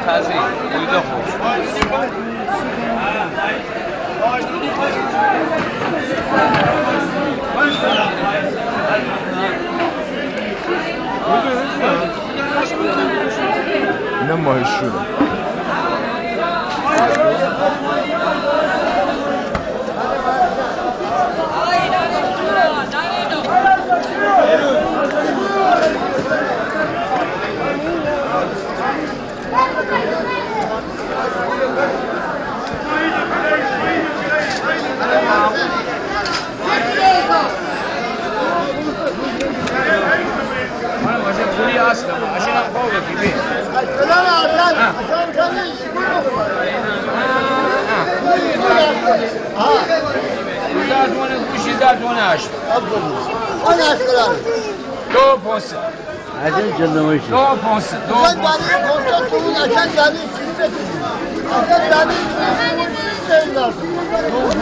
تازه بوده خوب نه ماهیشوره پولی اصلا عشان خوابه کی بی سلام عزیز عشان کنی دادونه گوشی دادونه هشت آن اشکال دو پونسه عشان جنوشی دو پونسه دو من پونسه داری کنسرت کنون عشان جانی چیز بکنی عشان جانی چیز بکنی